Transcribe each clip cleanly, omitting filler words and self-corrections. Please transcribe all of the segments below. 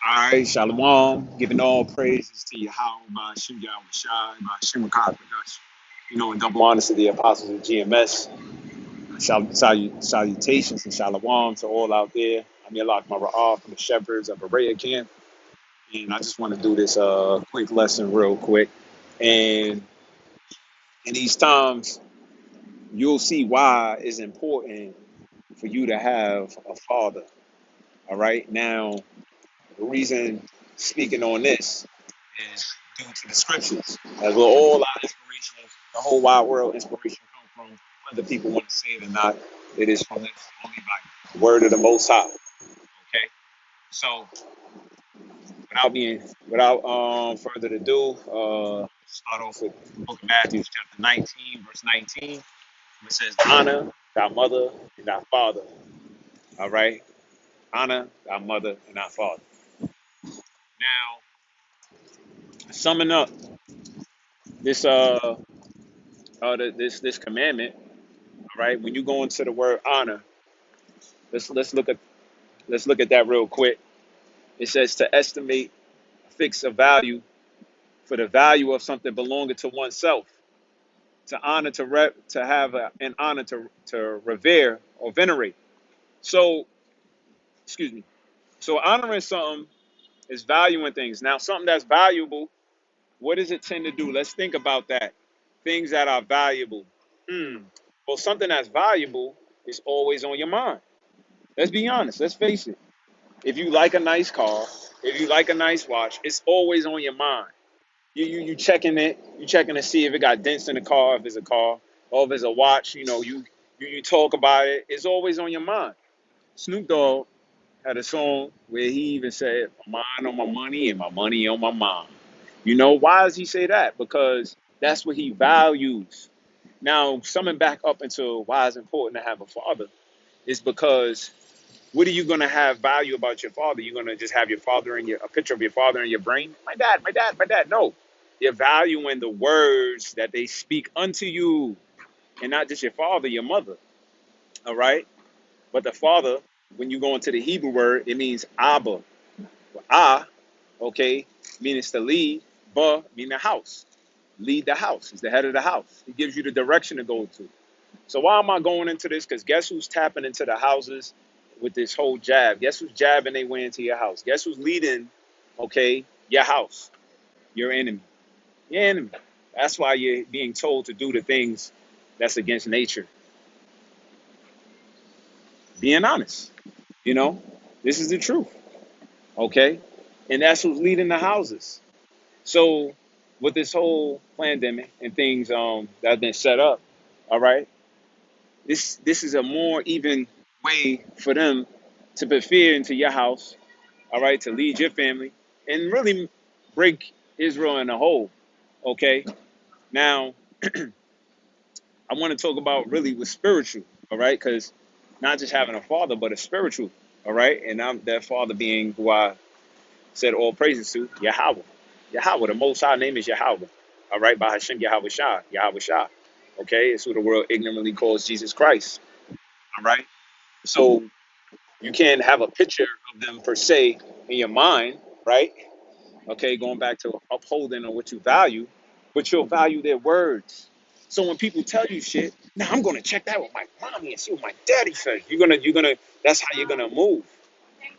All right, Shalom. Giving all praises to Yahawah Shai, production. And double honors to the apostles of GMS. Salutations and Shalom to all out there. I'm Yalak Mara'ah from the Shepherds of Berea Camp. And I just want to do this quick lesson real quick. And in these times, you'll see why it's important for you to have a father. All right. Now, the reason speaking on this is due to the scriptures. As well, all our inspiration, the whole wide world inspiration come from, whether people want to say it or not, it is from this only Bible, the word of the Most High. Okay, so without further ado, start off with the book of Matthew, chapter 19, verse 19. It says, "Honor thy mother and thy father." All right, honor thy mother and thy father. Now, summing up this this commandment. All right, when you go into the word honor, let's look at that real quick. It says to estimate, fix a value for the value of something belonging to oneself. To honor, to have an honor, to revere or venerate. So, excuse me. So honoring something is valuing things. Now, something that's valuable, what does it tend to do? Let's think about that. Things that are valuable. Well, something that's valuable is always on your mind. Let's be honest. Let's face it. If you like a nice car, if you like a nice watch, it's always on your mind. You checking it, you checking to see if it got dents in the car, if it's a car, or if it's a watch. You talk about it. It's always on your mind. Snoop Dogg had a song where he even said, "My mind on my money and my money on my mind." Why does he say that? Because that's what he values. Now, summing back up into why it's important to have a father is because what are you going to have value about your father? You're going to just have your father in a picture of your father in your brain? My dad, my dad, my dad. No. You're valuing the words that they speak unto you, and not just your father, your mother. All right? But the father, when you go into the Hebrew word, it means Abba. Ah, okay, means to lead. Ba, mean the house. Lead the house. He's the head of the house. He gives you the direction to go to. So why am I going into this? Because guess who's tapping into the houses with this whole jab? Guess who's jabbing their way into your house? Guess who's leading, okay, your house? Your enemy. Your enemy. That's why you're being told to do the things that's against nature. Being honest. You know, this is the truth. Okay? And that's who's leading the houses. So with this whole pandemic and things that have been set up, all right, this is a more even way for them to put fear into your house, all right, to lead your family and really break Israel in a whole. Okay. Now, I want to talk about really with spiritual, all right, because not just having a father, but a spiritual, all right, and I'm that father being who I said all praises to, Yahawah. Yahawah, the Most High name is Yahawah, all right, by Hashem Yahweh Shai, Yahweh Shai. Okay, it's who the world ignorantly calls Jesus Christ, all right. So you can't have a picture of them per se in your mind, right? Okay, going back to upholding on what you value, but you'll value their words. So when people tell you shit, now I'm gonna check that with my mommy and see what my daddy says. You're gonna. That's how you're gonna move.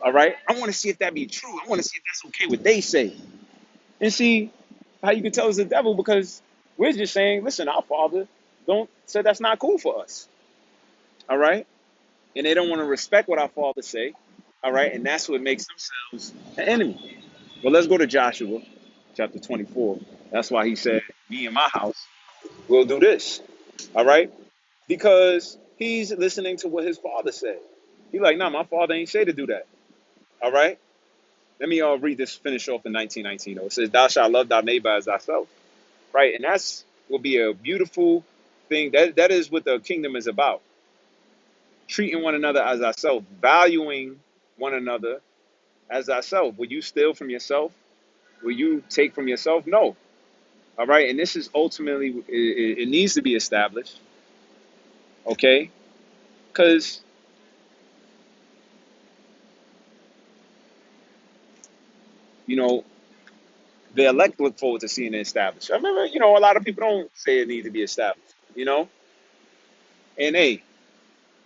All right. I want to see if that be true. I want to see if that's okay what they say. And see how you can tell it's the devil because we're just saying, listen, our father don't say that's not cool for us. All right. And they don't want to respect what our father say. All right. And that's what makes themselves an enemy. Well, let's go to Joshua chapter 24. That's why he said, me and my house will do this. All right. Because he's listening to what his father said. He's like, nah, my father ain't say to do that. All right. Let me read this, finish off in 1919. It says, thou shalt love thy neighbor as thyself. Right. And that's will be a beautiful thing. That is what the kingdom is about. Treating one another as ourselves, valuing one another as ourselves. Will you steal from yourself? Will you take from yourself? No. All right. And this is ultimately, it needs to be established. Okay. Because You know, the elect look forward to seeing it established. I remember, a lot of people don't say it needs to be established, and hey,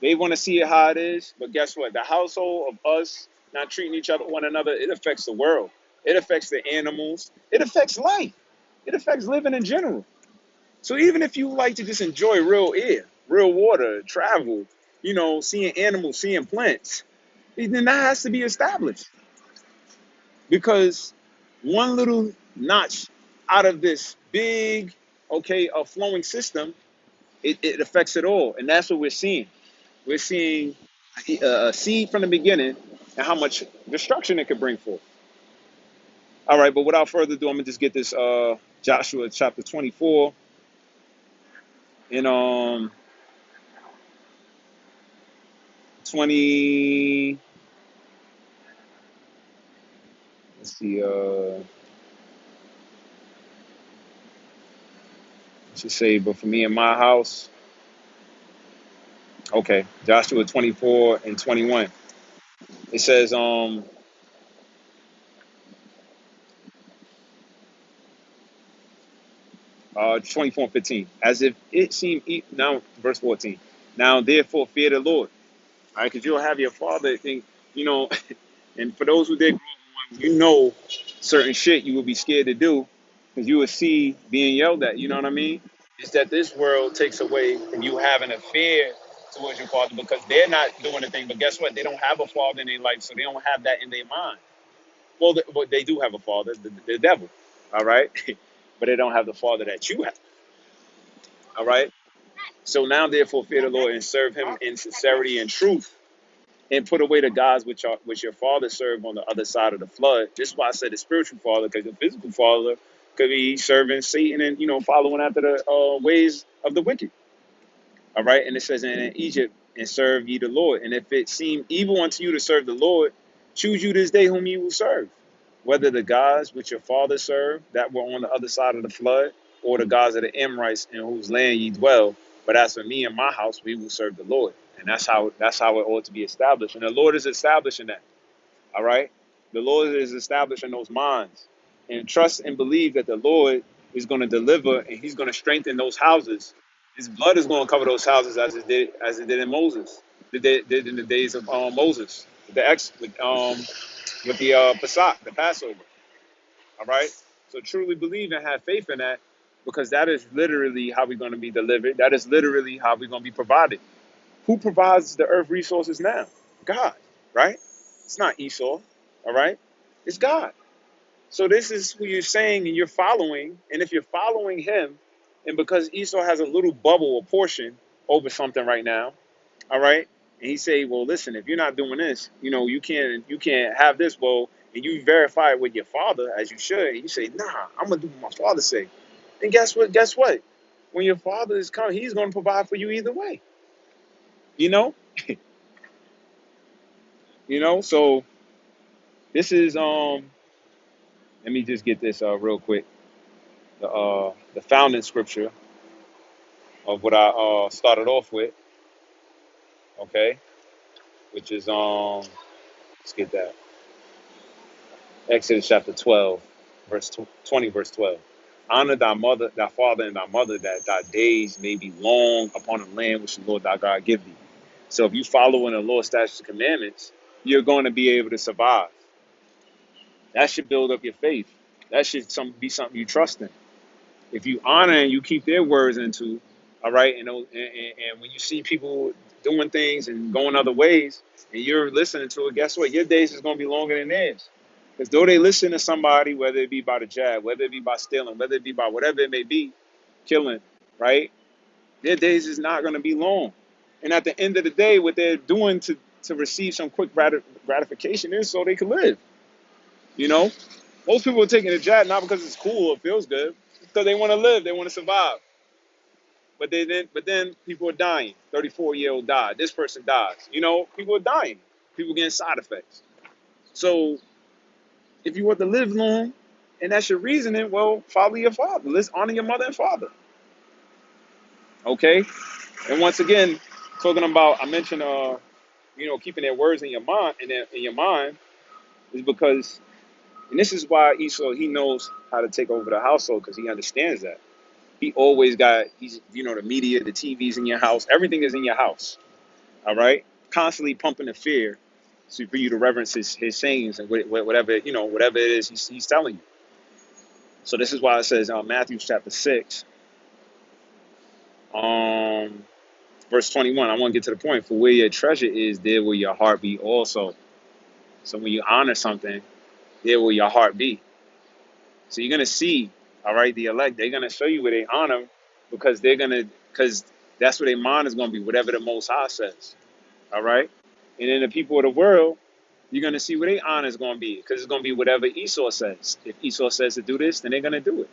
they want to see it how it is, but guess what? The household of us not treating each other, one another, it affects the world. It affects the animals. It affects life. It affects living in general. So even if you like to just enjoy real air, real water, travel, seeing animals, seeing plants, then that has to be established because one little notch out of this big, okay, a flowing system, it affects it all. And that's what we're seeing. We're seeing a seed from the beginning and how much destruction it could bring forth. All right, but without further ado, I'm gonna just get this Joshua chapter 24 and 20. Let's see. I should say, but for me and my house, okay, Joshua 24 and 21. It says 24 and 15, as if it seemed now verse 14. Now therefore fear the Lord. All right, because you'll have your father think, you know, and for those who did grow up, certain shit you will be scared to do because you will see being yelled at, you know what I mean? Is that this world takes away from you having a fear towards your father because they're not doing the thing. But guess what? They don't have a father in their life, so they don't have that in their mind. Well, they do have a father, the devil, all right? But they don't have the father that you have, all right? So now, therefore, fear the Lord and serve him in sincerity and truth and put away the gods which your father served on the other side of the flood. This is why I said the spiritual father, because the physical father could be serving Satan and following after the ways of the wicked. All right, and it says in Egypt, and serve ye the Lord. And if it seem evil unto you to serve the Lord, choose you this day whom you will serve, whether the gods which your father served that were on the other side of the flood, or the gods of the Amorites in whose land ye dwell. But as for me and my house, we will serve the Lord. And that's how it ought to be established. And the Lord is establishing that. All right. The Lord is establishing those minds. And trust and believe that the Lord is going to deliver and he's going to strengthen those houses. His blood is going to cover those houses as it did in Moses. Did in the days of Moses. With the Pesach, the Passover. All right. So truly believe and have faith in that because that is literally how we're going to be delivered. That is literally how we're going to be provided. Who provides the earth resources now? God, right? It's not Esau, all right? It's God. So this is who you're saying and you're following. And if you're following him, and because Esau has a little bubble or portion over something right now, all right? And he say, well, listen, if you're not doing this, you can't have this. Well, and you verify it with your father as you should. And you say, nah, I'm gonna do what my father say. And guess what? Guess what? When your father is coming, he's gonna provide for you either way. You know, So this is let me just get this real quick. The founding scripture of what I started off with, okay, which is let's get that. Exodus chapter 12, verse 20, verse 12. Honor thy mother, thy father, and thy mother, that thy days may be long upon the land which the Lord thy God give thee. So if you follow in the Lord's statutes and commandments, you're going to be able to survive. That should build up your faith. That should be something you trust in. If you honor and you keep their words into, all right, and when you see people doing things and going other ways, and you're listening to it, guess what? Your days is going to be longer than theirs. Because though they listen to somebody, whether it be by the jab, whether it be by stealing, whether it be by whatever it may be, killing, right? Their days is not going to be long. And at the end of the day, what they're doing to receive some quick gratification is so they can live. You know, most people are taking a jab not because it's cool or feels good, because they want to live, they want to survive. But then people are dying. 34-year-old died. This person dies. People are dying. People getting side effects. So if you want to live long, and that's your reasoning, well, follow your father. Let's honor your mother and father. Okay. And once again, talking about, I mentioned, keeping their words in your mind, in your mind, is because And this is why Esau, he knows how to take over the household because he understands that. He always got, the media, the TVs in your house, everything is in your house. All right, constantly pumping the fear, so for you to reverence his sayings and whatever whatever it is he's telling you. So this is why it says Matthew chapter 6, um, verse 21. I want to get to the point. For where your treasure is, there will your heart be also. So when you honor something, there will your heart be. So you're gonna see, all right, the elect, they're gonna show you where they honor because because that's where their mind is gonna be, whatever the Most High says. All right, and then the people of the world, you're gonna see where their honor is gonna be because it's gonna be whatever Esau says. If Esau says to do this, then they're gonna do it.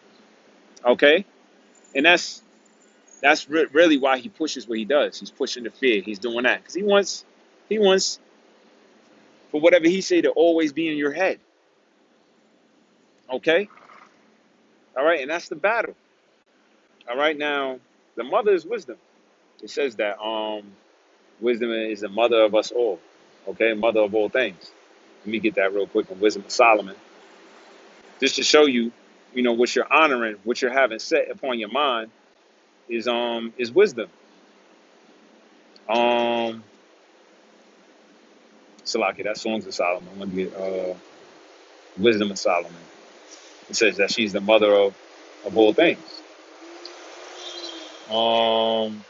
Okay, and that's really why he pushes what he does. He's pushing the fear. He's doing that because he wants for whatever he say to always be in your head. Okay, all right, and that's the battle. All right, now the mother is wisdom. It says that wisdom is the mother of us all. Okay, mother of all things. Let me get that real quick in Wisdom of Solomon, just to show you, what you're honoring, what you're having set upon your mind is wisdom. Um, Salaki, that Songs of Solomon. I'm gonna get Wisdom of Solomon. It says that she's the mother of all things. Um,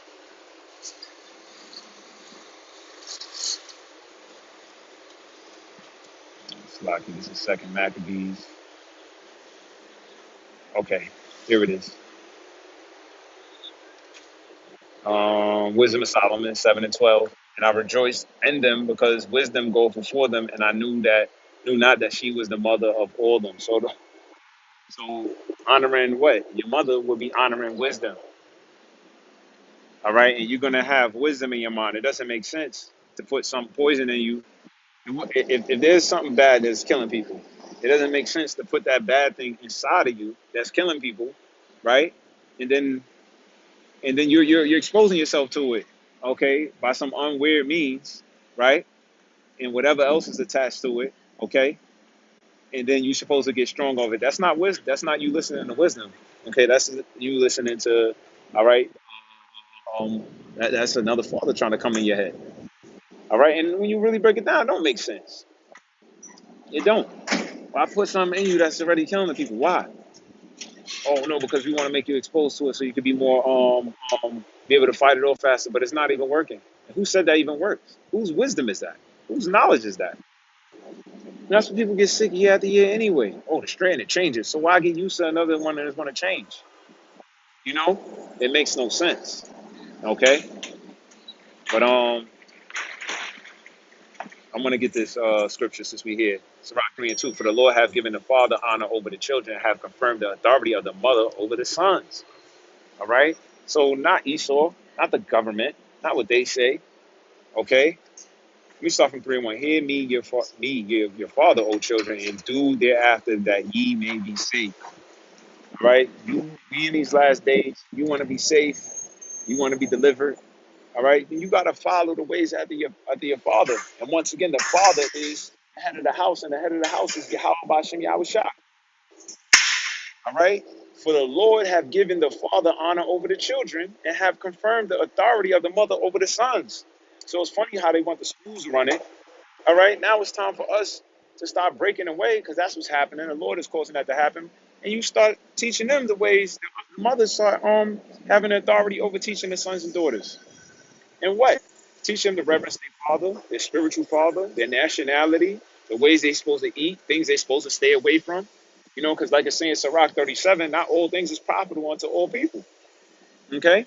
Salaki, this is Second Maccabees. Okay, here it is. Wisdom of Solomon 7 and 12. And I rejoiced in them because wisdom goeth before them, and I knew not that she was the mother of all them. So honoring what? Your mother will be honoring wisdom. All right, and you're gonna have wisdom in your mind. It doesn't make sense to put some poison in you. If there's something bad that's killing people, it doesn't make sense to put that bad thing inside of you that's killing people, right? And then you're exposing yourself to it, okay, by some unweird means, right? And whatever else is attached to it, okay. And then you're supposed to get strong over it. That's not wisdom. That's not you listening to wisdom, okay. That's you listening to, all right. Um, that's another father trying to come in your head, all right. And when you really break it down, it don't make sense. It don't. Why put something in you that's already killing the people? Why? Oh no, because we want to make you exposed to it so you could be more be able to fight it off faster. But it's not even working. Who said that even works? Whose wisdom is that? Whose knowledge is that? And that's when people get sick year after year anyway. Oh, the strand, it changes. So why get used to another one that is going to change? You know, it makes no sense. Okay, but I'm gonna get this scripture since we here. Sirach 3 and 2. For the Lord hath given the father honor over the children, have confirmed the authority of the mother over the sons. All right. So not Esau, not the government, not what they say. Okay. Let me start from 3:1. Hear me, your father, O children, and do thereafter that ye may be safe. All right. You be in these last days. You want to be safe. You want to be delivered. All right. Then you got to follow the ways after your father. And once again, the father is the head of the house, and the head of the house is YAHAWAH. All right. For the Lord have given the father honor over the children and have confirmed the authority of the mother over the sons. So it's funny how they want the schools running. All right. Now it's time for us to start breaking away because that's what's happening. The Lord is causing that to happen. And you start teaching them the ways the mothers start having authority over teaching the sons and daughters. And what? Teach them to reverence their father, their spiritual father, their nationality, the ways they're supposed to eat, things they're supposed to stay away from. Because like it's saying in Sirach 37, not all things is profitable unto all people. Okay?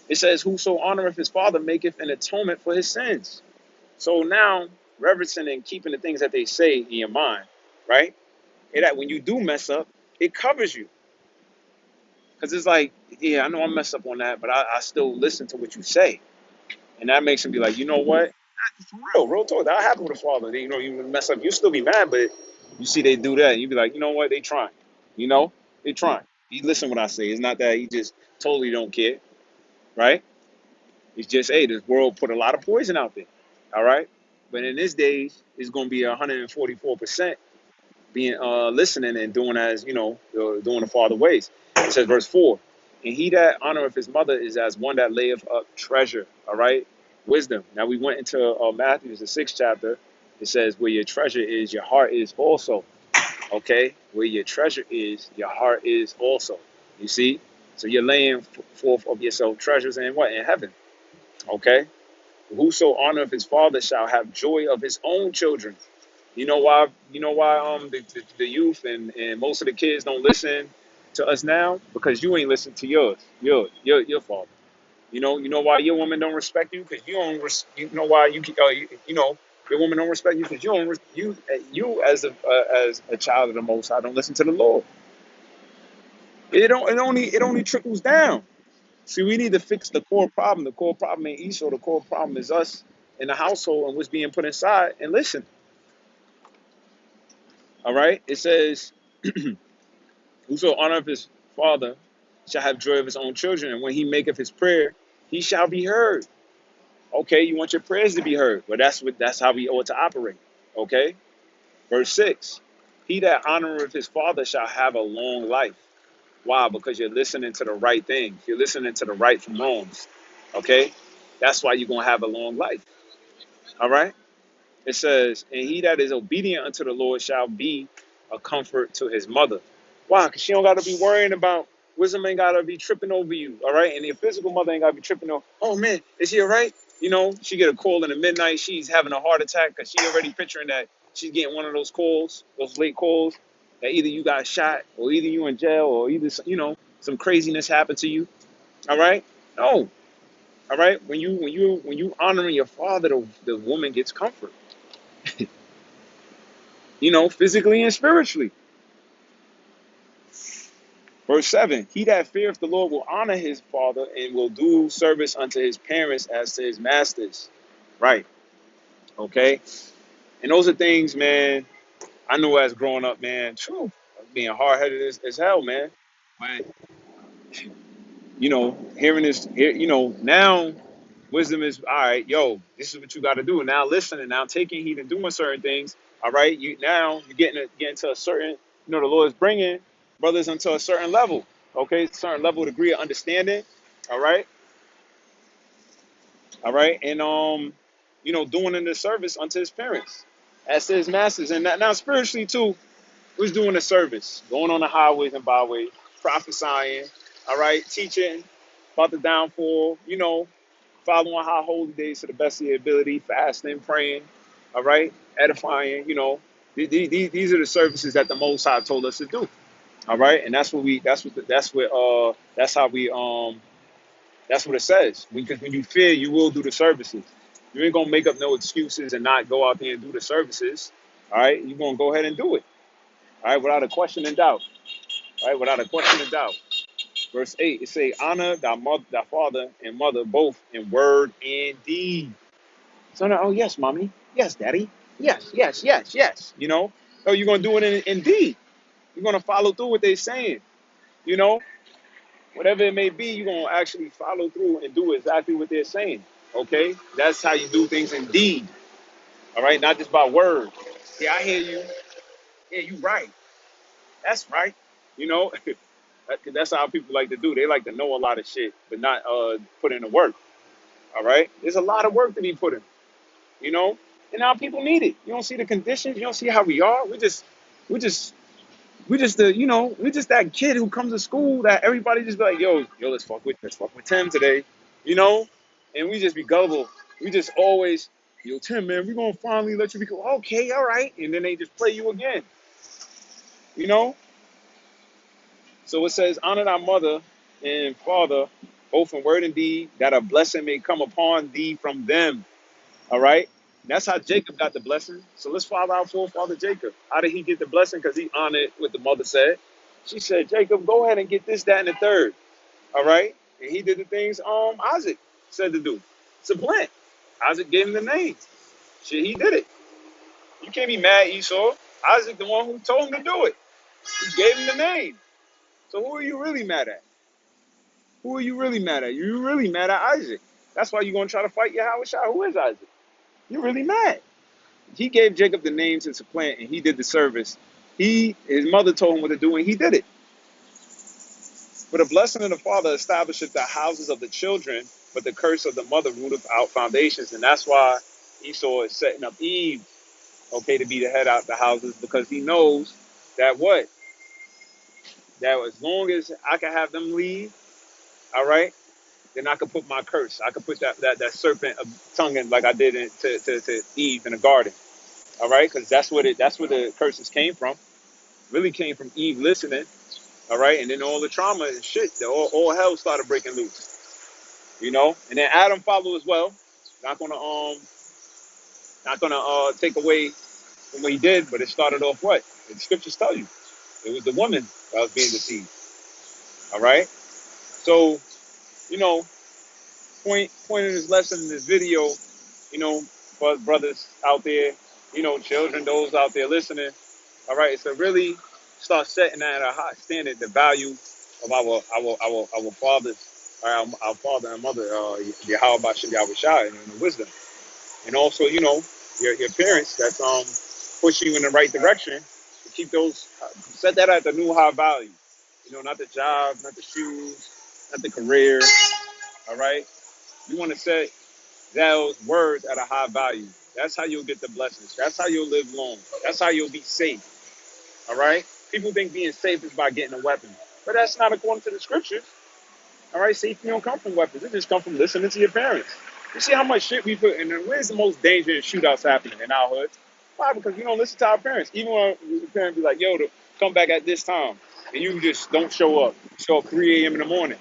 It says, whoso honoreth his father maketh an atonement for his sins. So now, reverencing and keeping the things that they say in your mind, right? That when you do mess up, it covers you. Because it's like, yeah, I know I messed up on that, but I still listen to what you say. And that makes him be like, you know what? For real talk. That happened with a father. You mess up, you still be mad, but you see they do that, and you be like, you know what? They trying. They trying. He listen what I say. It's not that he just totally don't care, right? It's just, hey, this world put a lot of poison out there, all right? But in this days, it's going to be 144%, being listening and doing as doing the Father ways. It says verse 4, and he that honoreth his mother is as one that layeth up treasure. All right, wisdom. Now we went into Matthew, the 6th chapter. It says where your treasure is, your heart is also. Okay, where your treasure is, your heart is also. You see, so you're laying forth of yourself treasures in what? In heaven. Okay, whoso honoreth his father shall have joy of his own children. You know why? You know why? The youth and most of the kids don't listen to us now, because you ain't listen to yours, your father. You know why your woman don't respect you, because you don't. You know why your woman don't respect you, because you don't. You as a child of the Most High don't listen to the Lord. It only trickles down. See, we need to fix the core problem. The core problem ain't Esau. The core problem is us in the household and what's being put inside. And listen, all right. It says, whoso honoreth his father shall have joy of his own children, and when he maketh his prayer, he shall be heard. Okay, you want your prayers to be heard. Well, that's how we ought to operate. Okay? Verse 6. He that honoreth his father shall have a long life. Why? Because you're listening to the right things. You're listening to the right from wrongs. Okay? That's why you're gonna have a long life. All right? It says, and he that is obedient unto the Lord shall be a comfort to his mother. Why? Because she don't got to be worrying about, wisdom ain't got to be tripping over you, all right? And your physical mother ain't got to be tripping over, oh man, is she all right? She get a call in the midnight, she's having a heart attack because she already picturing that she's getting one of those calls, those late calls, that either you got shot or either you in jail or either, some craziness happened to you, all right? No, all right? When you honoring your father, the woman gets comfort. Physically and spiritually. Verse 7, he that feareth the Lord will honor his father and will do service unto his parents as to his masters. Right. Okay. And those are things, man, I knew as growing up, man, true, being hard-headed as hell, man. But, hearing this, now wisdom is, all right, yo, this is what you got to do. Now listening, now taking heed and doing certain things, all right? You're getting to a certain, the Lord is bringing brothers into a certain level, okay? Certain level, degree of understanding, all right? All right? And, doing in the service unto his parents, as to his masters. And now spiritually, too, who's doing the service? Going on the highways and byways, prophesying, all right? Teaching about the downfall, following high holy days to the best of your ability, fasting, praying, all right, edifying. These are the services that the Most High told us to do, all right, and that's what it says. Because when you fear, you will do the services. You ain't gonna make up no excuses and not go out there and do the services, all right. You're gonna go ahead and do it, all right, without a question and doubt, all right, without a question and doubt. Verse 8, it say, honor thy mother, thy father and mother both in word and deed. So now, oh yes, mommy. Yes, daddy. Yes, yes, yes, yes. Oh, you're gonna do it in deed. You're gonna follow through what they're saying. You know, whatever it may be, you're gonna actually follow through and do exactly what they're saying. Okay, that's how you do things in deed. All right, not just by word. Yeah, I hear you. Yeah, you right. That's right. You know, that's how people like to do. They like to know a lot of shit, but not put in the work. All right, there's a lot of work to be put in. You know, and now people need it. You don't see the conditions. You don't see how we are. We just, we just that kid who comes to school that everybody just be like, yo, let's fuck with Tim today, you know, and we just be gullible. We just always, yo, Tim, man, we gonna finally let you be cool. Okay, all right, and then they just play you again, you know. So it says, honor thy mother and father, both in word and deed, that a blessing may come upon thee from them. All right. That's how Jacob got the blessing. So let's follow our forefather Jacob. How did he get the blessing? Because he honored what the mother said. She said, Jacob, go ahead and get this, that, and the third. All right. And he did the things Isaac said to do. It's a plant. Isaac gave him the name. Shit, he did it. You can't be mad, Esau. Isaac, the one who told him to do it. He gave him the name. So who are you really mad at? Who are you really mad at? You're really mad at Isaac. That's why you're going to try to fight YAHAWAH. Who is Isaac? You're really mad. He gave Jacob the name to supplant, and he did the service. His mother told him what to do, and he did it. For the blessing of the father establisheth the houses of the children, but the curse of the mother rooteth out foundations. And that's why Esau is setting up Eve, okay, to be the head out the houses, because he knows that what? That as long as I can have them leave, all right, then I could put my curse. I could put that serpent tongue in, like I did to Eve in the garden, all right, because that's where the curses came from. Really came from Eve listening, all right, and then all the trauma and shit, all hell started breaking loose, and then Adam followed as well. Not gonna take away from what he did, but it started off what? The scriptures tell you. It was the woman that was being deceived. All right. So, you know, point in this lesson in this video, for brothers out there, children, those out there listening. All right, it's to really start setting at a high standard the value of our fathers, our father and mother, YAHAWAH WA YAHAWASHI, and the wisdom. And also, your parents that's push you in the right direction to keep those, set that at the new high value. Not the job, not the shoes, not the career. All right, you want to set those words at a high value. That's how you'll get the blessings. That's how you'll live long. That's how you'll be safe. All right. People think being safe is by getting a weapon, but that's not according to the scriptures. All right, safety don't come from weapons. It just comes from listening to your parents. You see how much shit we put in there. Where's the most dangerous shootouts happening in our hoods? Why? Because we don't listen to our parents. Even when the parents be like, yo, to come back at this time, and you just don't show up. Show up 3 a.m. in the morning.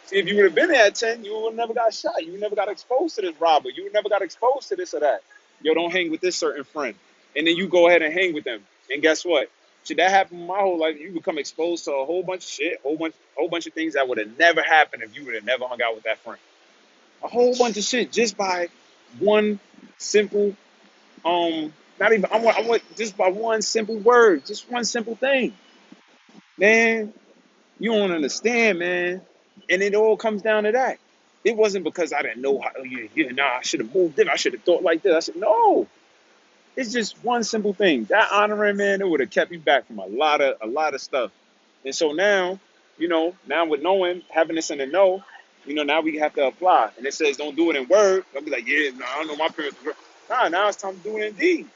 See, if you would have been there at 10, you would have never got shot. You would never got exposed to this robber. You would never got exposed to this or that. Yo, don't hang with this certain friend. And then you go ahead and hang with them. And guess what? Should that happen my whole life? You become exposed to a whole bunch of shit, whole bunch of things that would have never happened if you would have never hung out with that friend. A whole bunch of shit just by one simple, not even, I want just by one simple word, just one simple thing. Man, you don't understand, man. And it all comes down to that. It wasn't because I didn't know how, I should have moved it. I should have thought like this. I said, no. It's just one simple thing. That honoring, man, it would have kept you back from a lot of stuff. And so now, now with knowing, having this in the know, now we have to apply. And it says don't do it in word. I'll be like, yeah, no, I don't know my parents. Nah, now it's time to do it in deed.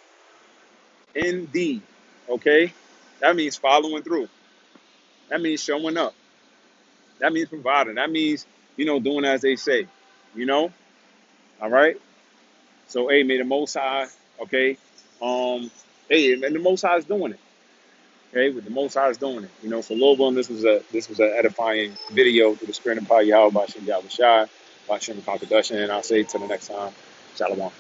In deed. Okay? That means following through. That means showing up. That means providing. That means, doing as they say. All right? So, hey, may the Most High, okay? Hey, and the Most High is doing it. Okay, with the Most High is doing it. So Lord willing, this was an edifying video through the spirit and power of YAHAWAH WA YAHAWASHI WISDOM, and I'll say till the next time, Shalom.